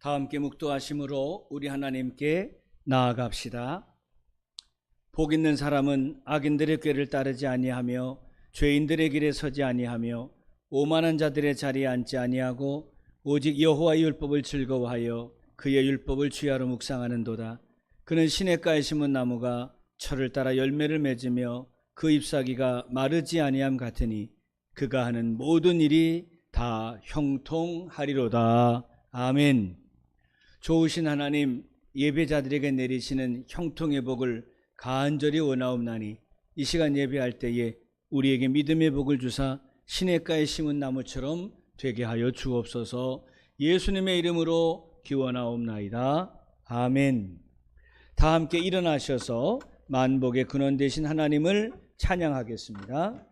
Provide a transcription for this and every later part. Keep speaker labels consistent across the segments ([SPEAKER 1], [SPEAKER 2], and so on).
[SPEAKER 1] 다 함께 묵도하심으로 우리 하나님께 나아갑시다. 복 있는 사람은 악인들의 꾀를 따르지 아니하며 죄인들의 길에 서지 아니하며 오만한 자들의 자리에 앉지 아니하고 오직 여호와의 율법을 즐거워하여 그의 율법을 주야로 묵상하는도다. 그는 시냇가에 심은 나무가 철을 따라 열매를 맺으며 그 잎사귀가 마르지 아니함 같으니 그가 하는 모든 일이 다 형통하리로다. 아멘. 좋으신 하나님, 예배자들에게 내리시는 형통의 복을 간절히 원하옵나니 이 시간 예배할 때에 우리에게 믿음의 복을 주사 시냇가에 심은 나무처럼 되게 하여 주옵소서. 예수님의 이름으로 기원하옵나이다. 아멘. 다 함께 일어나셔서 만복의 근원 되신 하나님을 찬양하겠습니다.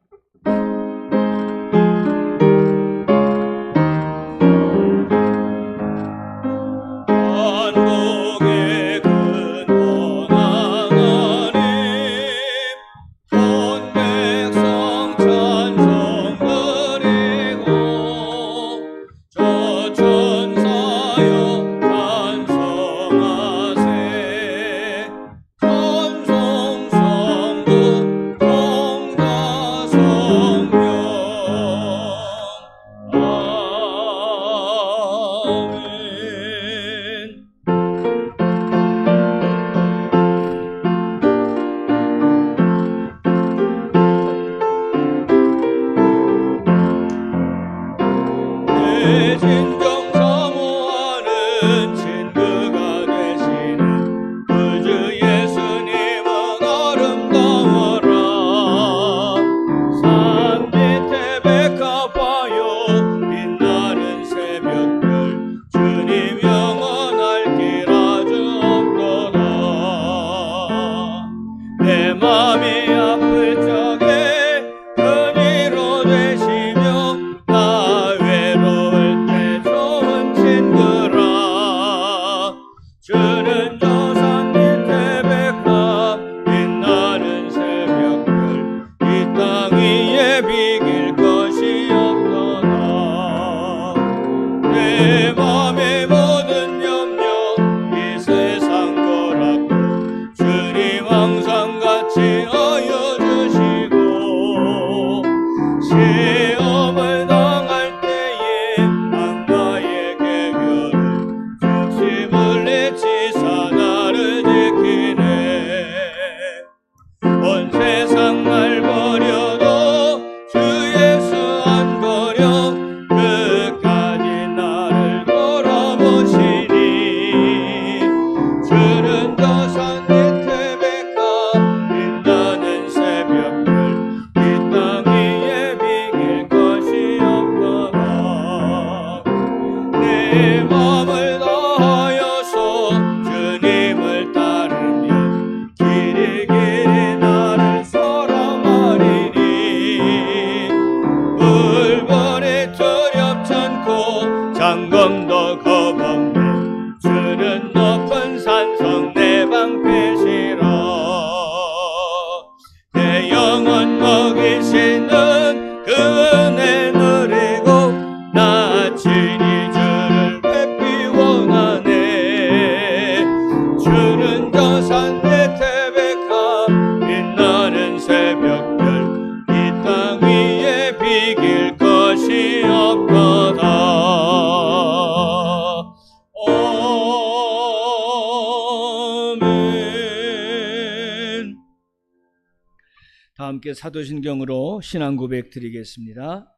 [SPEAKER 1] 다 함께 사도신경으로 신앙 고백 드리겠습니다.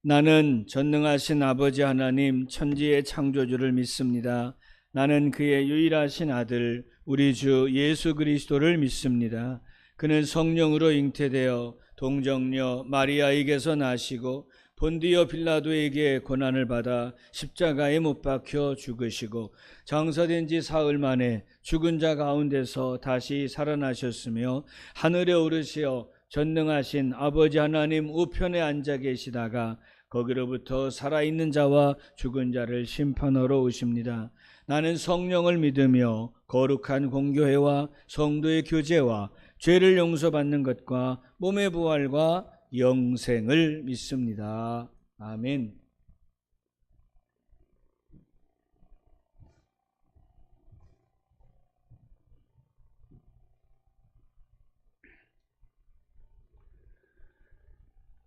[SPEAKER 1] 나는 전능하신 아버지 하나님 천지의 창조주를 믿습니다. 나는 그의 유일하신 아들 우리 주 예수 그리스도를 믿습니다. 그는 성령으로 잉태되어 동정녀 마리아에게서 나시고 본디오 빌라도에게 고난을 받아 십자가에 못 박혀 죽으시고 장사된 지 사흘 만에 죽은 자 가운데서 다시 살아나셨으며 하늘에 오르시어 전능하신 아버지 하나님 우편에 앉아 계시다가 거기로부터 살아있는 자와 죽은 자를 심판하러 오십니다. 나는 성령을 믿으며 거룩한 공교회와 성도의 교제와 죄를 용서받는 것과 몸의 부활과 영생을 믿습니다. 아멘.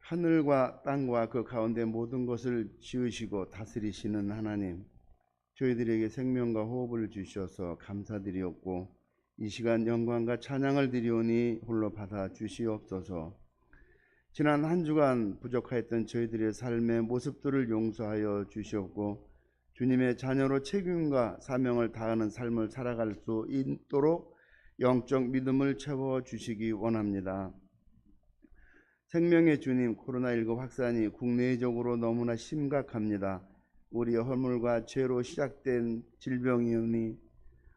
[SPEAKER 2] 하늘과 땅과 그 가운데 모든 것을 지으시고 다스리시는 하나님, 저희들에게 생명과 호흡을 주셔서 감사드리옵고 이 시간 영광과 찬양을 드리오니 홀로 받아 주시옵소서. 지난 한 주간 부족하였던 저희들의 삶의 모습들을 용서하여 주시옵고 주님의 자녀로 책임과 사명을 다하는 삶을 살아갈 수 있도록 영적 믿음을 채워주시기 원합니다. 생명의 주님, 코로나19 확산이 국내적으로 너무나 심각합니다. 우리의 허물과 죄로 시작된 질병이오니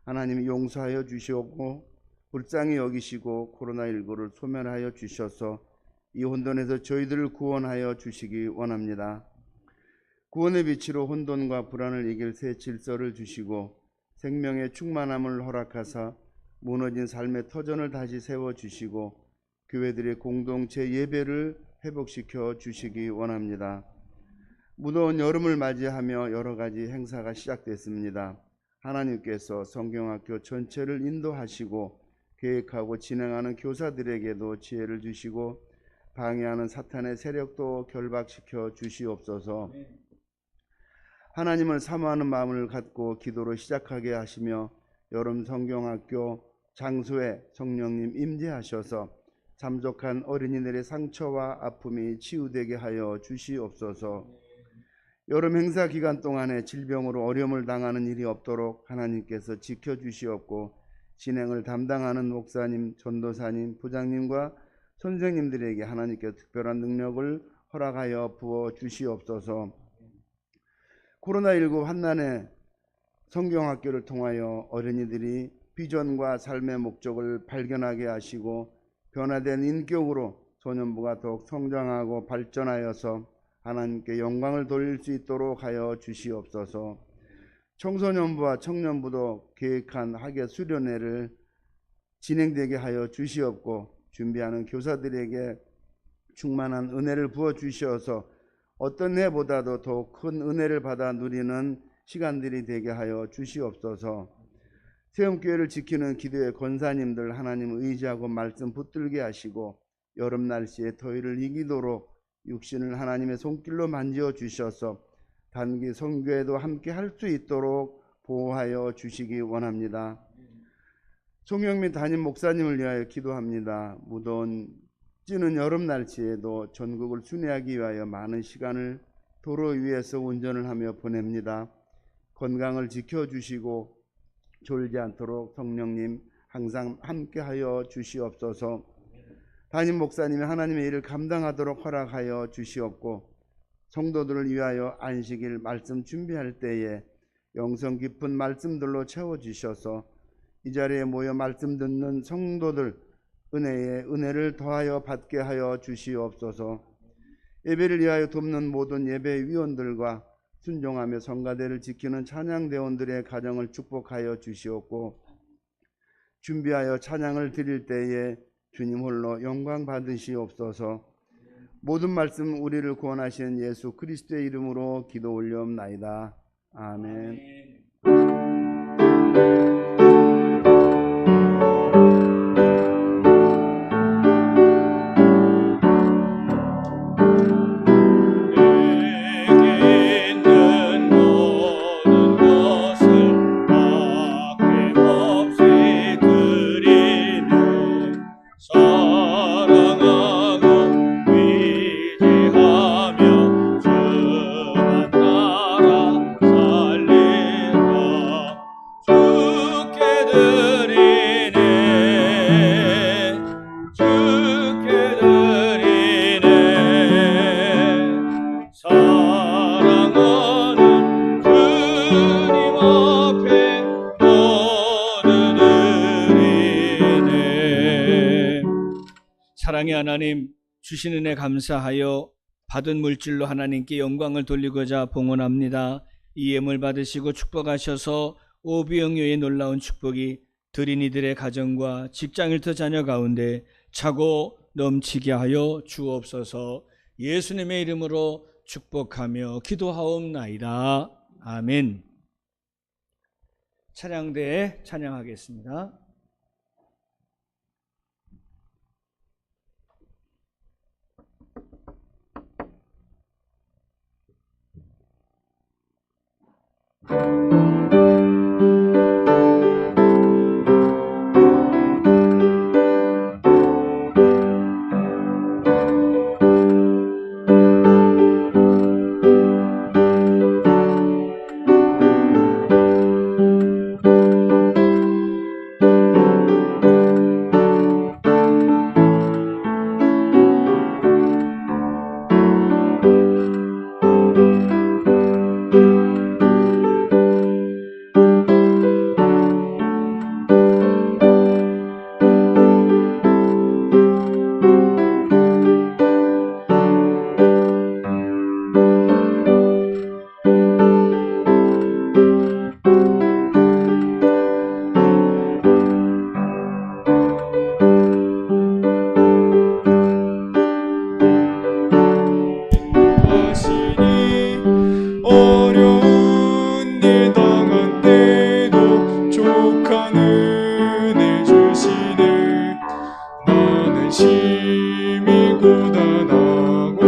[SPEAKER 2] 하나님이 용서하여 주시옵고 불쌍히 여기시고 코로나19를 소멸하여 주셔서 이 혼돈에서 저희들을 구원하여 주시기 원합니다. 구원의 빛으로 혼돈과 불안을 이길 새 질서를 주시고 생명의 충만함을 허락하사 무너진 삶의 터전을 다시 세워주시고 교회들의 공동체 예배를 회복시켜 주시기 원합니다. 무더운 여름을 맞이하며 여러 가지 행사가 시작됐습니다. 하나님께서 성경학교 전체를 인도하시고 계획하고 진행하는 교사들에게도 지혜를 주시고 방해하는 사탄의 세력도 결박시켜 주시옵소서. 하나님을 사모하는 마음을 갖고 기도로 시작하게 하시며 여름 성경학교 장소에 성령님 임재하셔서 잠적한 어린이들의 상처와 아픔이 치유되게 하여 주시옵소서. 여름 행사 기간 동안에 질병으로 어려움을 당하는 일이 없도록 하나님께서 지켜주시옵고 진행을 담당하는 목사님, 전도사님, 부장님과 선생님들에게 하나님께서 특별한 능력을 허락하여 부어 주시옵소서. 코로나19 환난의 성경학교를 통하여 어린이들이 비전과 삶의 목적을 발견하게 하시고 변화된 인격으로 소년부가 더욱 성장하고 발전하여서 하나님께 영광을 돌릴 수 있도록 하여 주시옵소서. 청소년부와 청년부도 계획한 학예 수련회를 진행되게 하여 주시옵고 준비하는 교사들에게 충만한 은혜를 부어 주셔서 어떤 해보다도 더욱 큰 은혜를 받아 누리는 시간들이 되게 하여 주시옵소서. 세움교회를 지키는 기도의 권사님들 하나님 의지하고 말씀 붙들게 하시고 여름 날씨에 더위를 이기도록 육신을 하나님의 손길로 만져 주셔서 단기 선교에도 함께 할 수 있도록 보호하여 주시기 원합니다. 송영민 담임 목사님을 위하여 기도합니다. 무더운 찌는 여름 날씨에도 전국을 순회하기 위하여 많은 시간을 도로 위에서 운전을 하며 보냅니다. 건강을 지켜주시고 졸지 않도록 성령님 항상 함께하여 주시옵소서. 담임 목사님이 하나님의 일을 감당하도록 허락하여 주시옵고 성도들을 위하여 안식일 말씀 준비할 때에 영성 깊은 말씀들로 채워주셔서 이 자리에 모여 말씀 듣는 성도들 은혜에 은혜를 더하여 받게 하여 주시옵소서. 예배를 위하여 돕는 모든 예배위원들과 순종하며 성가대를 지키는 찬양대원들의 가정을 축복하여 주시옵고 준비하여 찬양을 드릴 때에 주님 홀로 영광 받으시옵소서. 모든 말씀 우리를 구원하시는 예수 그리스도의 이름으로 기도 올려옵나이다. 아멘.
[SPEAKER 1] 사랑의 하나님, 주신 은혜 감사하여 받은 물질로 하나님께 영광을 돌리고자 봉헌합니다. 이 예물 받으시고 축복하셔서 오비영교의 놀라운 축복이 드린 이들의 가정과 직장일터 자녀 가운데 차고 넘치게 하여 주옵소서. 예수님의 이름으로 축복하며 기도하옵나이다. 아멘. 찬양대에 찬양하겠습니다.
[SPEAKER 3] 어려운 일 당한 때도 족한 은혜 주시네. 나는 심히 고단하고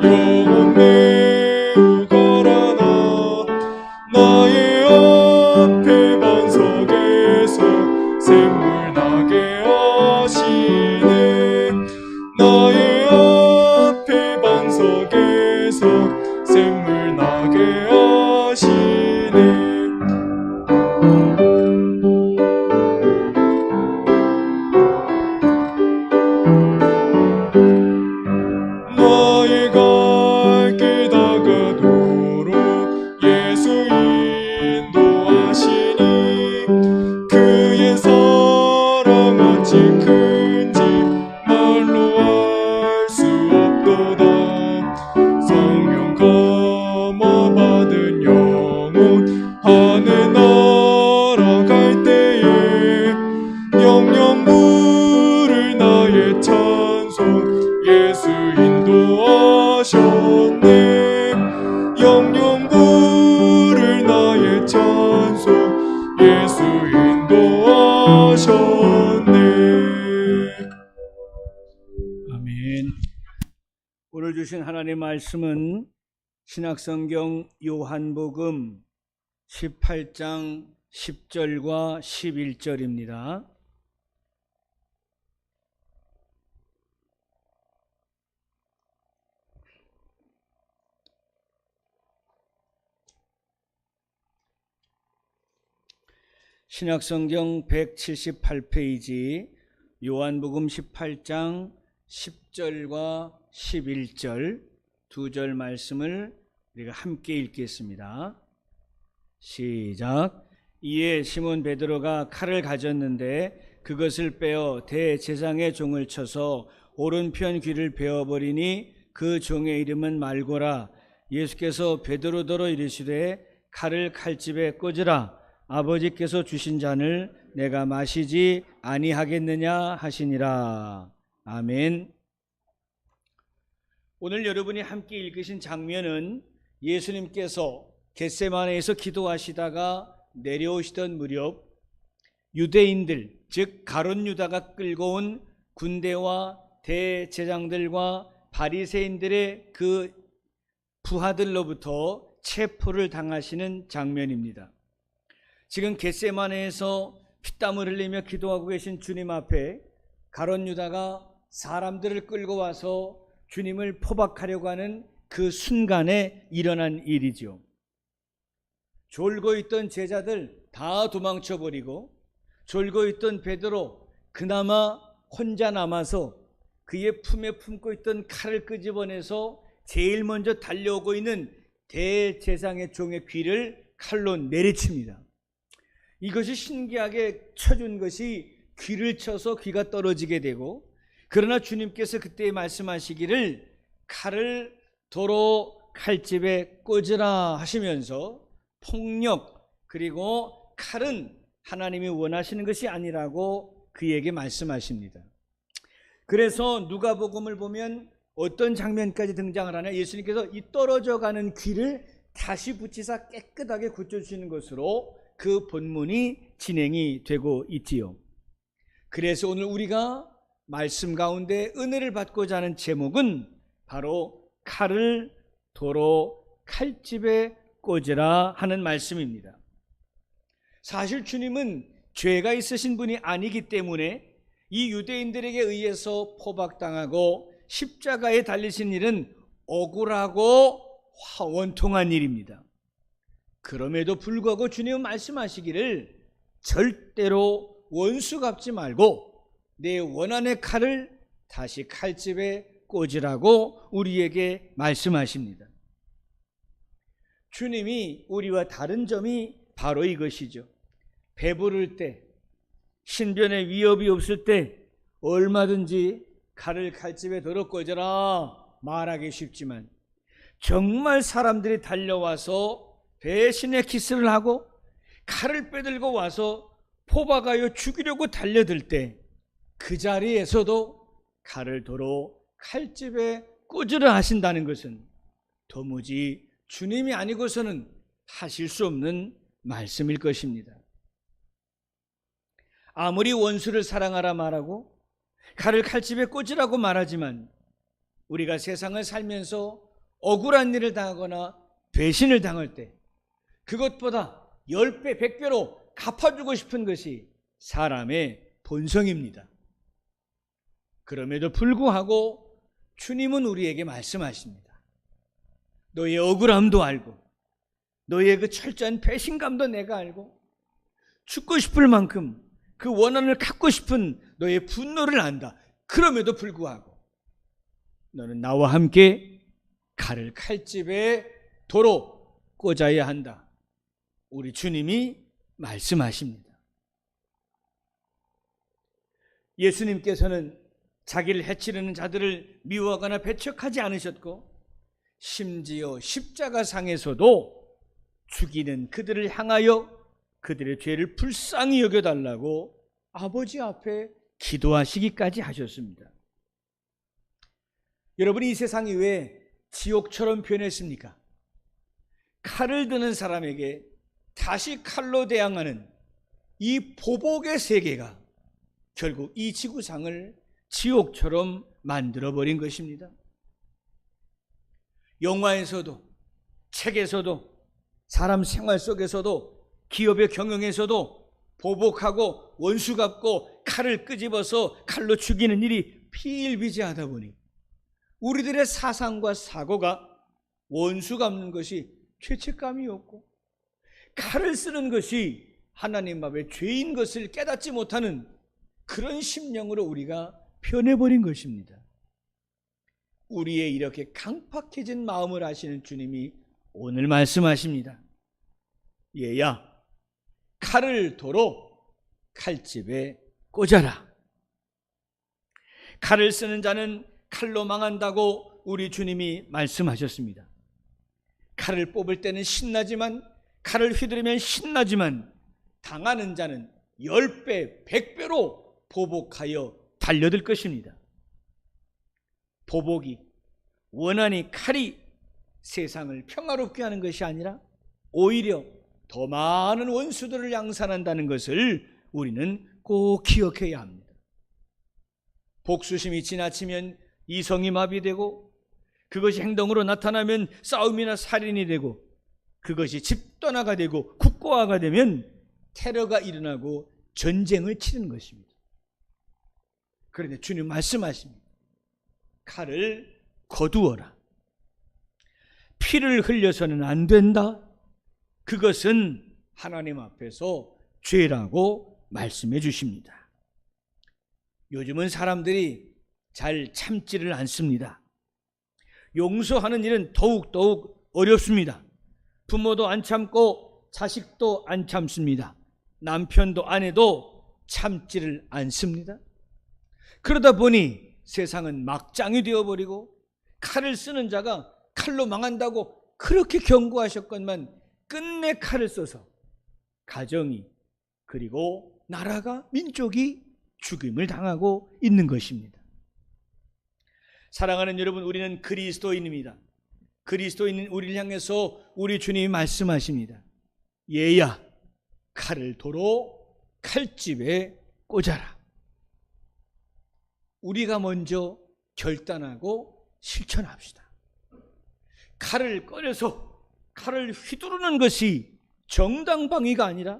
[SPEAKER 3] 영혼 매우 가라나 나의 앞에 반석에서 샘물 나게 하시네. 나의 앞에 반석에서 샘물 나게 하시네. 나의 갈 길 다가도록 예수 인도하시니 그의 사랑 어찌 큰지 말로 알 수 없도다. 성령 감화 받은 영혼 하늘 날아갈 때에 영영 부를 나의 찬송 예수 인도하셨네. 영영 부를 나의 찬송 예수 인도하셨네.
[SPEAKER 1] 아멘. 오늘 주신 하나님의 말씀은 신약성경 요한복음 18장 10절과 11절입니다. 신약성경 178페이지 요한복음 18장 10절과 11절 두 절 말씀을 우리가 함께 읽겠습니다. 시작. 이에 시몬 베드로가 칼을 가졌는데 그것을 빼어 대제사장의 종을 쳐서 오른편 귀를 베어버리니 그 종의 이름은 말고라. 예수께서 베드로더러 이르시되 칼을 칼집에 꽂으라. 아버지께서 주신 잔을 내가 마시지 아니하겠느냐 하시니라. 아멘. 오늘 여러분이 함께 읽으신 장면은 예수님께서 겟세마네에서 기도하시다가 내려오시던 무렵 유대인들, 즉 가룟 유다가 끌고 온 군대와 대제장들과 바리새인들의 그 부하들로부터 체포를 당하시는 장면입니다. 지금 겟세마네에서 피땀을 흘리며 기도하고 계신 주님 앞에 가룟 유다가 사람들을 끌고 와서 주님을 포박하려고 하는 그 순간에 일어난 일이죠. 졸고 있던 제자들 다 도망쳐버리고 졸고 있던 베드로 그나마 혼자 남아서 그의 품에 품고 있던 칼을 끄집어내서 제일 먼저 달려오고 있는 대제사장의 종의 귀를 칼로 내리칩니다. 이것이 신기하게 쳐준 것이 귀를 쳐서 귀가 떨어지게 되고, 그러나 주님께서 그때 말씀하시기를 칼을 도로 칼집에 꽂으라 하시면서 폭력 그리고 칼은 하나님이 원하시는 것이 아니라고 그에게 말씀하십니다. 그래서 누가복음을 보면 어떤 장면까지 등장을 하냐, 예수님께서 이 떨어져가는 귀를 다시 붙이사 깨끗하게 고쳐주시는 것으로 그 본문이 진행이 되고 있지요. 그래서 오늘 우리가 말씀 가운데 은혜를 받고자 하는 제목은 바로 칼을 도로 칼집에 꽂으라 하는 말씀입니다. 사실 주님은 죄가 있으신 분이 아니기 때문에 이 유대인들에게 의해서 포박당하고 십자가에 달리신 일은 억울하고 원통한 일입니다. 그럼에도 불구하고 주님은 말씀하시기를 절대로 원수 갚지 말고 내 원한의 칼을 다시 칼집에 꽂으라고 우리에게 말씀하십니다. 주님이 우리와 다른 점이 바로 이것이죠. 배부를 때, 신변의 위협이 없을 때 얼마든지 칼을 칼집에 덜어 꽂아라 말하기 쉽지만, 정말 사람들이 달려와서 배신의 키스를 하고 칼을 빼들고 와서 포박하여 죽이려고 달려들 때 그 자리에서도 칼을 도로 칼집에 꽂으라 하신다는 것은 도무지 주님이 아니고서는 하실 수 없는 말씀일 것입니다. 아무리 원수를 사랑하라 말하고 칼을 칼집에 꽂으라고 말하지만 우리가 세상을 살면서 억울한 일을 당하거나 배신을 당할 때 그것보다 10배, 100배로 갚아주고 싶은 것이 사람의 본성입니다. 그럼에도 불구하고 주님은 우리에게 말씀하십니다. 너의 억울함도 알고 너의 그 철저한 배신감도 내가 알고 죽고 싶을 만큼 그 원한을 갖고 싶은 너의 분노를 안다. 그럼에도 불구하고 너는 나와 함께 칼을 칼집에 도로 꽂아야 한다. 우리 주님이 말씀하십니다. 예수님께서는 자기를 해치려는 자들을 미워하거나 배척하지 않으셨고 심지어 십자가상에서도 죽이는 그들을 향하여 그들의 죄를 불쌍히 여겨달라고 아버지 앞에 기도하시기까지 하셨습니다. 여러분이 이 세상이 왜 지옥처럼 변했습니까? 칼을 드는 사람에게 다시 칼로 대항하는 이 보복의 세계가 결국 이 지구상을 지옥처럼 만들어버린 것입니다. 영화에서도 책에서도 사람 생활 속에서도 기업의 경영에서도 보복하고 원수 갚고 칼을 끄집어서 칼로 죽이는 일이 비일비재하다 보니 우리들의 사상과 사고가 원수 갚는 것이 죄책감이 없고 칼을 쓰는 것이 하나님 앞에 죄인 것을 깨닫지 못하는 그런 심령으로 우리가 변해버린 것입니다. 우리의 이렇게 강팍해진 마음을 아시는 주님이 오늘 말씀하십니다. 얘야, 칼을 도로 칼집에 꽂아라. 칼을 쓰는 자는 칼로 망한다고 우리 주님이 말씀하셨습니다. 칼을 뽑을 때는 신나지만, 칼을 휘두르면 신나지만 당하는 자는 10배, 100배로 보복하여 달려들 것입니다. 보복이, 원한이, 칼이 세상을 평화롭게 하는 것이 아니라 오히려 더 많은 원수들을 양산한다는 것을 우리는 꼭 기억해야 합니다. 복수심이 지나치면 이성이 마비되고, 그것이 행동으로 나타나면 싸움이나 살인이 되고, 그것이 집단화가 되고 국가화가 되면 테러가 일어나고 전쟁을 치르는 것입니다. 그런데 주님 말씀하십니다. 칼을 거두어라. 피를 흘려서는 안 된다. 그것은 하나님 앞에서 죄라고 말씀해 주십니다. 요즘은 사람들이 잘 참지를 않습니다. 용서하는 일은 더욱 어렵습니다. 부모도 안 참고 자식도 안 참습니다. 남편도 아내도 참지를 않습니다. 그러다 보니 세상은 막장이 되어버리고, 칼을 쓰는 자가 칼로 망한다고 그렇게 경고하셨건만 끝내 칼을 써서 가정이, 그리고 나라가, 민족이 죽임을 당하고 있는 것입니다. 사랑하는 여러분, 우리는 그리스도인입니다. 그리스도인인 우리를 향해서 우리 주님이 말씀하십니다. 얘야, 칼을 도로 칼집에 꽂아라. 우리가 먼저 결단하고 실천합시다. 칼을 꺼내서 칼을 휘두르는 것이 정당방위가 아니라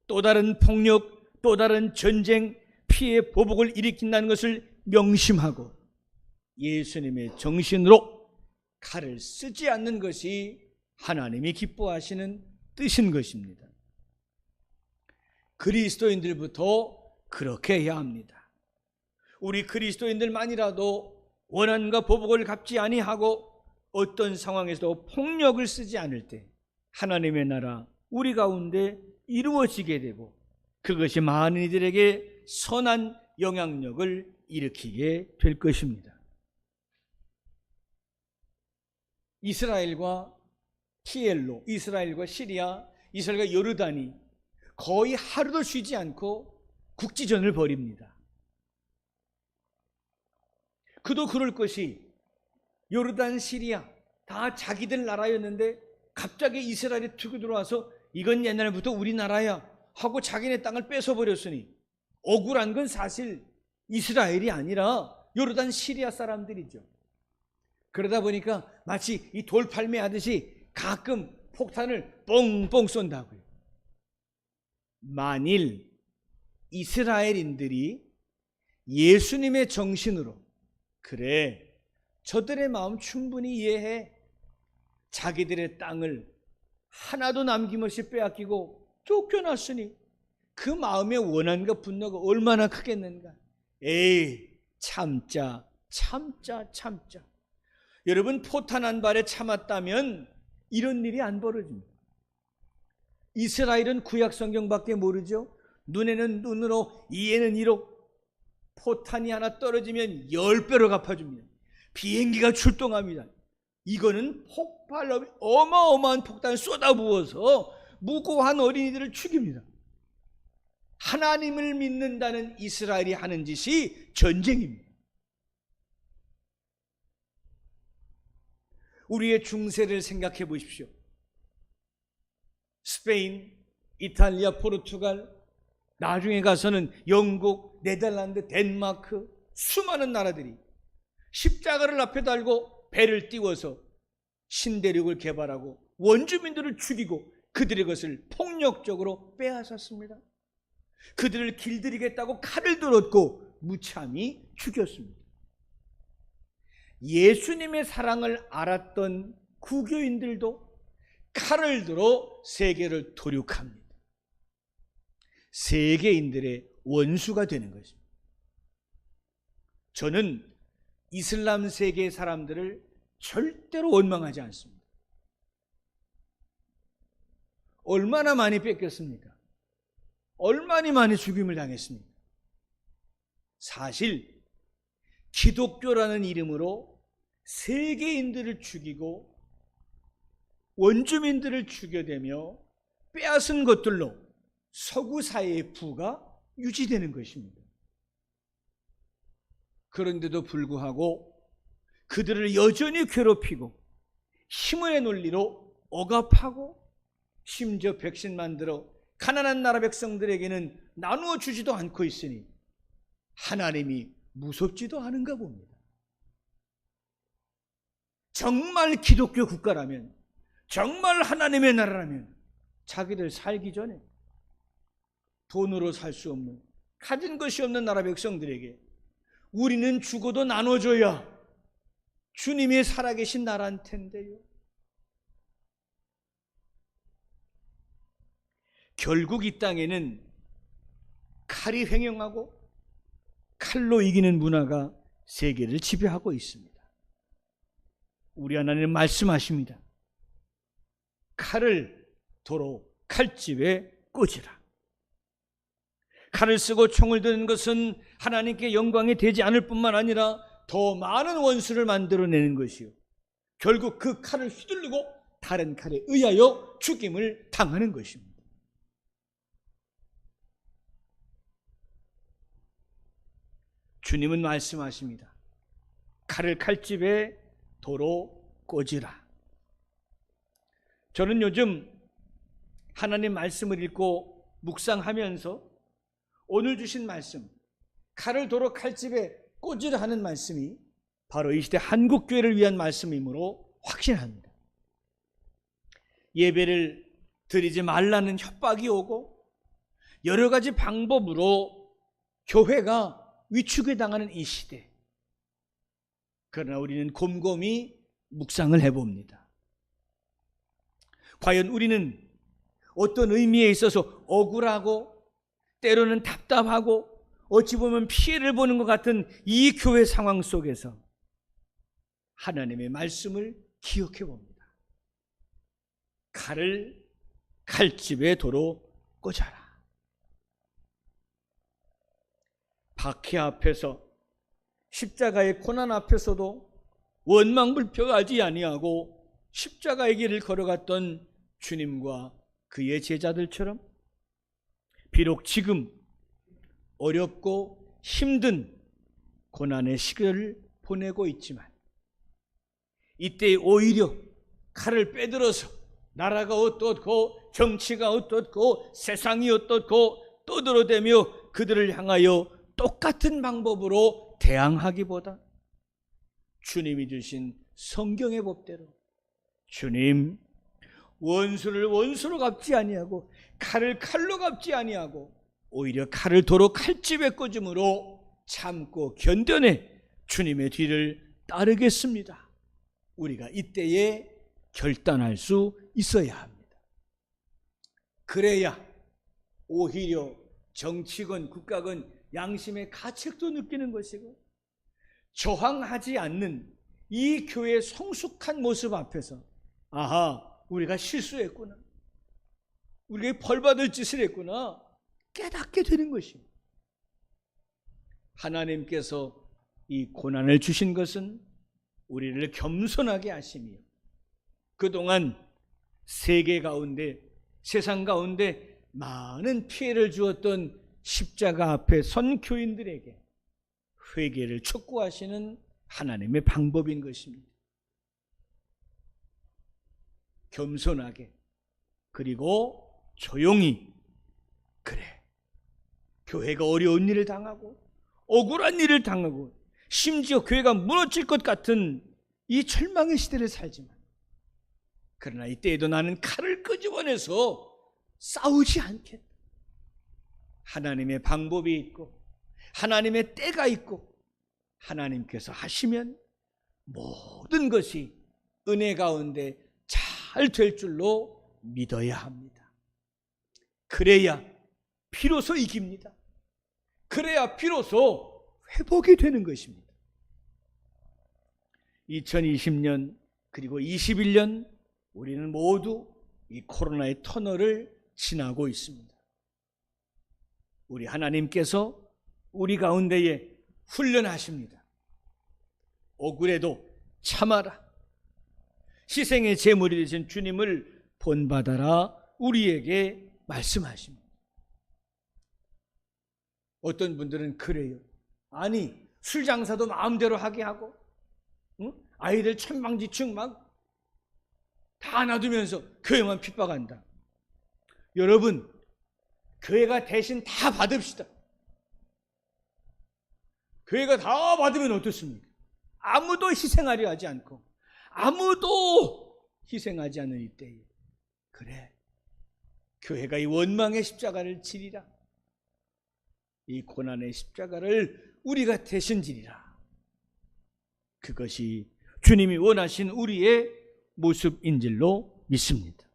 [SPEAKER 1] 또 다른 폭력, 또 다른 전쟁, 피해 보복을 일으킨다는 것을 명심하고 예수님의 정신으로 칼을 쓰지 않는 것이 하나님이 기뻐하시는 뜻인 것입니다. 그리스도인들부터 그렇게 해야 합니다. 우리 그리스도인들만이라도 원한과 보복을 갚지 아니하고 어떤 상황에서도 폭력을 쓰지 않을 때 하나님의 나라 우리 가운데 이루어지게 되고 그것이 많은 이들에게 선한 영향력을 일으키게 될 것입니다. 이스라엘과 티엘로, 이스라엘과 시리아, 이스라엘과 요르단이 거의 하루도 쉬지 않고 국지전을 벌입니다. 그도 그럴 것이 요르단, 시리아 다 자기들 나라였는데 갑자기 이스라엘이 튀고 들어와서 이건 옛날부터 우리 나라야 하고 자기네 땅을 뺏어버렸으니 억울한 건 사실 이스라엘이 아니라 요르단, 시리아 사람들이죠. 그러다 보니까 마치 이 돌팔매 하듯이 가끔 폭탄을 뻥뻥 쏜다고요. 만일 이스라엘인들이 예수님의 정신으로 그래 저들의 마음 충분히 이해해, 자기들의 땅을 하나도 남김없이 빼앗기고 쫓겨났으니 그 마음의 원한과 분노가 얼마나 크겠는가. 에이 참자. 여러분 포탄 한 발에 참았다면 이런 일이 안 벌어집니다. 이스라엘은 구약 성경밖에 모르죠. 눈에는 눈으로 이에는 이로 포탄이 하나 떨어지면 10배로 갚아줍니다. 비행기가 출동합니다. 이거는 폭발로 어마어마한 폭탄을 쏟아부어서 무고한 어린이들을 죽입니다. 하나님을 믿는다는 이스라엘이 하는 짓이 전쟁입니다. 우리의 중세를 생각해 보십시오. 스페인, 이탈리아, 포르투갈, 나중에 가서는 영국, 네덜란드, 덴마크 수많은 나라들이 십자가를 앞에 달고 배를 띄워서 신대륙을 개발하고 원주민들을 죽이고 그들의 것을 폭력적으로 빼앗았습니다. 그들을 길들이겠다고 칼을 들었고 무참히 죽였습니다. 예수님의 사랑을 알았던 구교인들도 칼을 들어 세계를 도륙합니다. 세계인들의 원수가 되는 것입니다. 저는 이슬람 세계 사람들을 절대로 원망하지 않습니다. 얼마나 많이 뺏겼습니까? 얼마나 많이 죽임을 당했습니까? 사실 기독교라는 이름으로 세계인들을 죽이고 원주민들을 죽여대며 빼앗은 것들로 서구 사회의 부가 유지되는 것입니다. 그런데도 불구하고 그들을 여전히 괴롭히고 힘의 논리로 억압하고 심지어 백신 만들어 가난한 나라 백성들에게는 나누어 주지도 않고 있으니 하나님이 무섭지도 않은가 봅니다. 정말 기독교 국가라면, 정말 하나님의 나라라면 자기들 살기 전에 돈으로 살 수 없는, 가진 것이 없는 나라 백성들에게 우리는 죽어도 나눠줘야 주님이 살아계신 나라일 텐데요. 결국 이 땅에는 칼이 횡행하고 칼로 이기는 문화가 세계를 지배하고 있습니다. 우리 하나님은 말씀하십니다. 칼을 도로 칼집에 꽂으라. 칼을 쓰고 총을 드는 것은 하나님께 영광이 되지 않을 뿐만 아니라 더 많은 원수를 만들어내는 것이요, 결국 그 칼을 휘두르고 다른 칼에 의하여 죽임을 당하는 것입니다. 주님은 말씀하십니다. 칼을 칼집에 도로 꽂으라. 저는 요즘 하나님 말씀을 읽고 묵상하면서 오늘 주신 말씀, 칼을 도로 칼집에 꽂으라 하는 말씀이 바로 이 시대 한국교회를 위한 말씀이므로 확신합니다. 예배를 드리지 말라는 협박이 오고 여러 가지 방법으로 교회가 위축에 당하는 이 시대, 그러나 우리는 곰곰이 묵상을 해봅니다. 과연 우리는 어떤 의미에 있어서 억울하고 때로는 답답하고 어찌 보면 피해를 보는 것 같은 이 교회 상황 속에서 하나님의 말씀을 기억해 봅니다. 칼을 칼집에 도로 꽂아라. 박해 앞에서 십자가의 고난 앞에서도 원망불평하지 아니하고 십자가의 길을 걸어갔던 주님과 그의 제자들처럼 비록 지금 어렵고 힘든 고난의 시기를 보내고 있지만 이때 오히려 칼을 빼들어서 나라가 어떻고 정치가 어떻고 세상이 어떻고 떠들어대며 그들을 향하여 똑같은 방법으로 대항하기보다 주님이 주신 성경의 법대로 주님, 원수를 원수로 갚지 아니하고 칼을 칼로 갚지 아니하고 오히려 칼을 도로 칼집에 꽂음으로 참고 견뎌내 주님의 뒤를 따르겠습니다. 우리가 이때에 결단할 수 있어야 합니다. 그래야 오히려 정치건 국가건 양심의 가책도 느끼는 것이고 저항하지 않는 이 교회의 성숙한 모습 앞에서 아하, 우리가 실수했구나, 우리가 벌받을 짓을 했구나 깨닫게 되는 것입니다. 하나님께서 이 고난을 주신 것은 우리를 겸손하게 하시며 그동안 세계 가운데 세상 가운데 많은 피해를 주었던 십자가 앞에 선 교인들에게 회개를 촉구하시는 하나님의 방법인 것입니다. 겸손하게 그리고 조용히 그래, 교회가 어려운 일을 당하고 억울한 일을 당하고 심지어 교회가 무너질 것 같은 이 절망의 시대를 살지만 그러나 이때에도 나는 칼을 끄집어내서 싸우지 않겠다. 하나님의 방법이 있고 하나님의 때가 있고 하나님께서 하시면 모든 것이 은혜 가운데 잘 될 줄로 믿어야 합니다. 그래야 비로소 이깁니다. 그래야 비로소 회복이 되는 것입니다. 2020년 그리고 21년 우리는 모두 이 코로나의 터널을 지나고 있습니다. 우리 하나님께서 우리 가운데에 훈련하십니다. 억울해도 참아라. 희생의 제물이 되신 주님을 본받아라. 우리에게 말씀하십니다. 어떤 분들은 그래요. 아니, 술 장사도 마음대로 하게 하고 아이들 천방지축 막 다 놔두면서 교회만 핍박한다. 여러분, 교회가 대신 다 받읍시다. 교회가 다 받으면 어떻습니까? 아무도 희생하려 하지 않고 아무도 희생하지 않는 이때에 그래, 교회가 이 원망의 십자가를 지리라. 이 고난의 십자가를 우리가 대신 지리라. 그것이 주님이 원하신 우리의 모습인 줄로 믿습니다.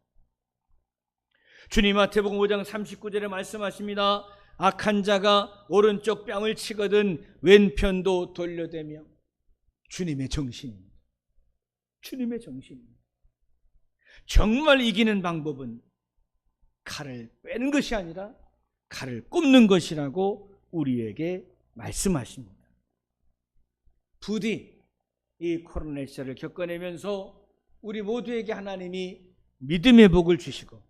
[SPEAKER 1] 주님 마태복음 5장 39절에 말씀하십니다. 악한 자가 오른쪽 뺨을 치거든 왼편도 돌려대며. 주님의 정신입니다. 주님의 정신입니다. 정말 이기는 방법은 칼을 빼는 것이 아니라 칼을 꼽는 것이라고 우리에게 말씀하십니다. 부디 이 코로나 시절을 겪어내면서 우리 모두에게 하나님이 믿음의 복을 주시고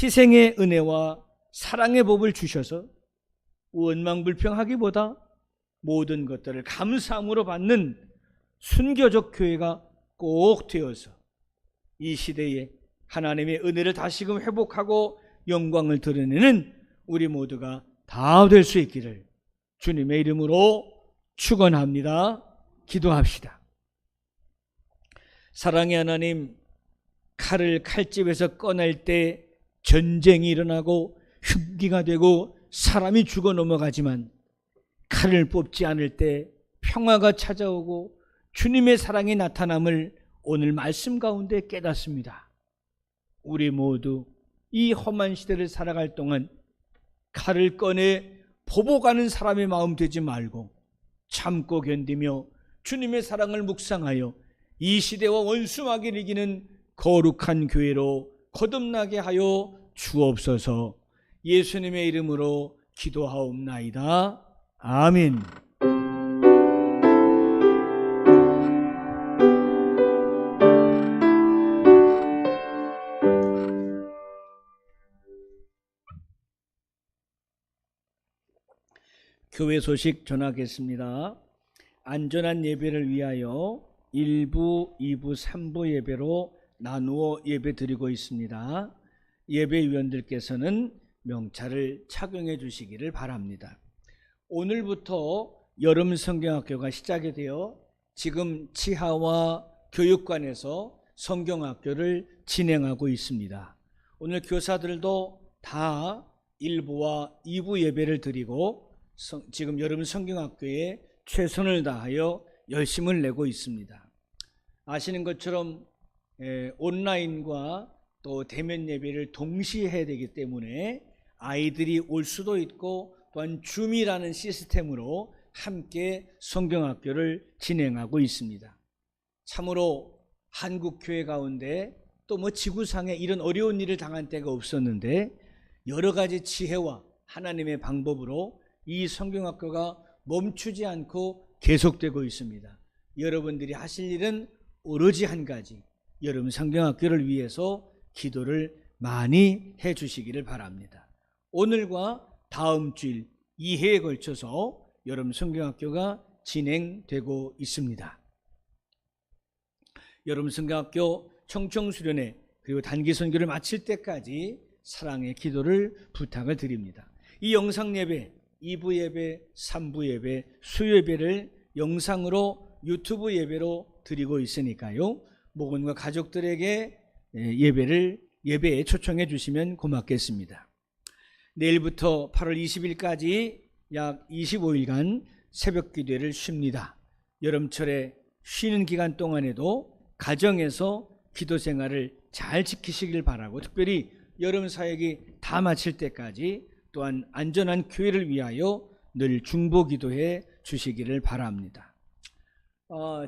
[SPEAKER 1] 희생의 은혜와 사랑의 복을 주셔서 원망불평하기보다 모든 것들을 감사함으로 받는 순교적 교회가 꼭 되어서 이 시대에 하나님의 은혜를 다시금 회복하고 영광을 드러내는 우리 모두가 다 될 수 있기를 주님의 이름으로 축원합니다. 기도합시다. 사랑의 하나님, 칼을 칼집에서 꺼낼 때 전쟁이 일어나고 흉기가 되고 사람이 죽어 넘어가지만 칼을 뽑지 않을 때 평화가 찾아오고 주님의 사랑이 나타남을 오늘 말씀 가운데 깨닫습니다. 우리 모두 이 험한 시대를 살아갈 동안 칼을 꺼내 보복하는 사람의 마음 되지 말고 참고 견디며 주님의 사랑을 묵상하여 이 시대와 원수마귀를 이기는 거룩한 교회로 거듭나게 하여 주옵소서. 예수님의 이름으로 기도하옵나이다. 아멘. 교회 소식 전하겠습니다. 안전한 예배를 위하여 1부, 2부, 3부 예배로 나누어 예배 드리고 있습니다. 예배위원들께서는 명찰을 착용해 주시기를 바랍니다. 오늘부터 여름 성경학교가 시작이 되어 지금 치하와 교육관에서 성경학교를 진행하고 있습니다. 오늘 교사들도 다 1부와 2부 예배를 드리고 지금 여름 성경학교에 최선을 다하여 열심을 내고 있습니다. 아시는 것처럼 온라인과 또 대면 예배를 동시에 해야 되기 때문에 아이들이 올 수도 있고 또한 줌이라는 시스템으로 함께 성경학교를 진행하고 있습니다. 참으로 한국교회 가운데 또 지구상에 이런 어려운 일을 당한 때가 없었는데 여러 가지 지혜와 하나님의 방법으로 이 성경학교가 멈추지 않고 계속되고 있습니다. 여러분들이 하실 일은 오로지 한 가지, 여름 성경학교를 위해서 기도를 많이 해 주시기를 바랍니다. 오늘과 다음 주일 2회에 걸쳐서 여름 성경학교가 진행되고 있습니다. 여름 성경학교 청청수련회 그리고 단기 선교를 마칠 때까지 사랑의 기도를 부탁을 드립니다. 이 영상 예배 2부 예배, 3부 예배, 수요 예배를 영상으로 유튜브 예배로 드리고 있으니까요. 목원과 가족들에게 예배에 초청해 주시면 고맙겠습니다. 내일부터 8월 20일까지 약 25일간 새벽 기도회를 쉽니다. 여름철에 쉬는 기간 동안에도 가정에서 기도 생활을 잘 지키시길 바라고 특별히 여름 사역이 다 마칠 때까지 또한 안전한 교회를 위하여 늘 중보 기도해 주시기를 바랍니다.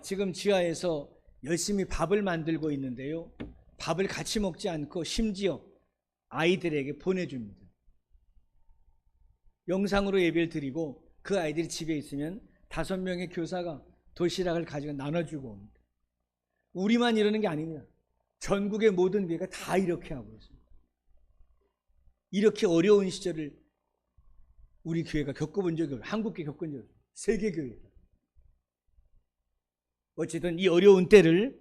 [SPEAKER 1] 지금 지하에서 열심히 밥을 만들고 있는데요. 밥을 같이 먹지 않고 심지어 아이들에게 보내줍니다. 영상으로 예배를 드리고 그 아이들이 집에 있으면 5명의 교사가 도시락을 가지고 나눠주고 옵니다. 우리만 이러는 게 아닙니다. 전국의 모든 교회가 다 이렇게 하고 있습니다. 이렇게 어려운 시절을 우리 교회가 겪어본 적이 없어요. 한국교회 겪은 적이 없어요. 세계교회. 어쨌든 이 어려운 때를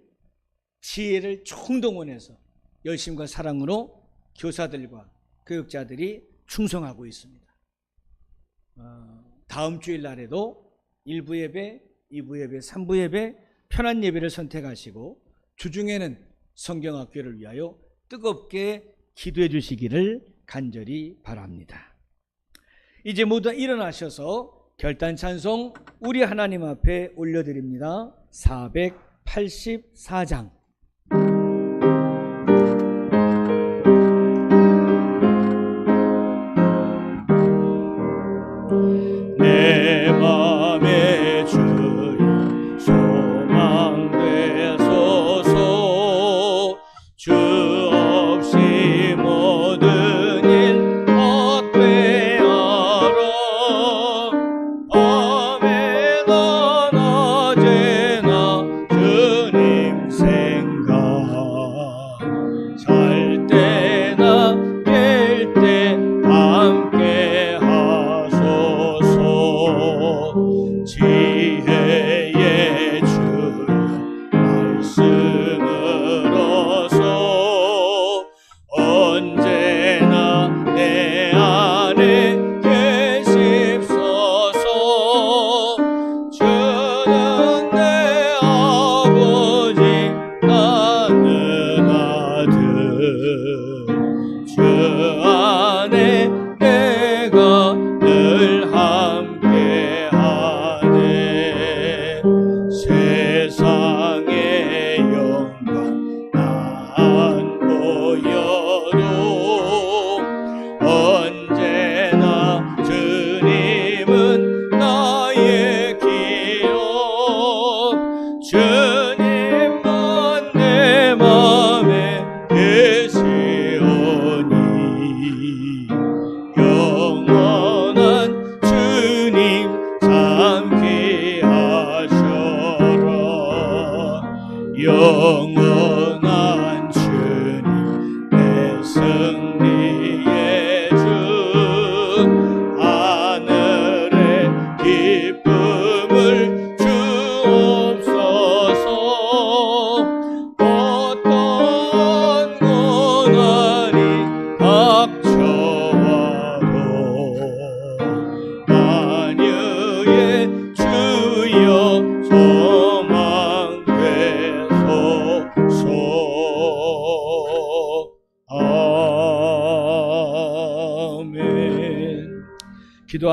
[SPEAKER 1] 지혜를 총동원해서 열심과 사랑으로 교사들과 교육자들이 충성하고 있습니다. 다음 주일 날에도 1부 예배, 2부 예배, 3부 예배 편한 예배를 선택하시고 주중에는 성경학교를 위하여 뜨겁게 기도해 주시기를 간절히 바랍니다. 이제 모두 일어나셔서 결단 찬송 우리 하나님 앞에 올려드립니다. 484장. 내 맘에 주여 소망 되소서. 주 없이 모든 일 어때하라. 밤에나 낮에나 주님 생각, 잘 때나 깰 때 함께 하소서.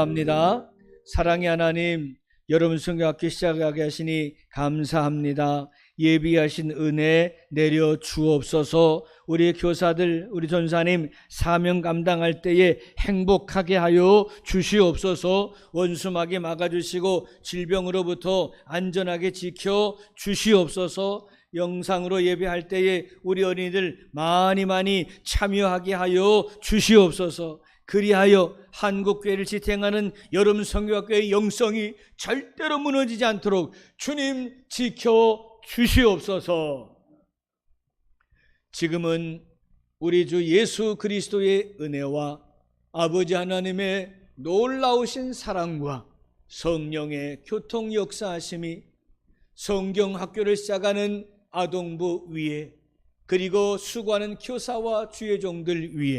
[SPEAKER 1] 기도합니다. 사랑의 하나님, 여러분 성경학교 시작하게 하시니 감사합니다. 예비하신 은혜 내려 주옵소서. 우리 교사들, 우리 전사님 사명 감당할 때에 행복하게 하여 주시옵소서. 원수마귀 막아주시고 질병으로부터 안전하게 지켜 주시옵소서. 영상으로 예배할 때에 우리 어린이들 많이 참여하게 하여 주시옵소서. 그리하여 한국교회를 지탱하는 여러분 성교학교의 영성이 절대로 무너지지 않도록 주님 지켜 주시옵소서. 지금은 우리 주 예수 그리스도의 은혜와 아버지 하나님의 놀라우신 사랑과 성령의 교통 역사하심이 성경학교를 시작하는 아동부 위에, 그리고 수고하는 교사와 주의 종들 위에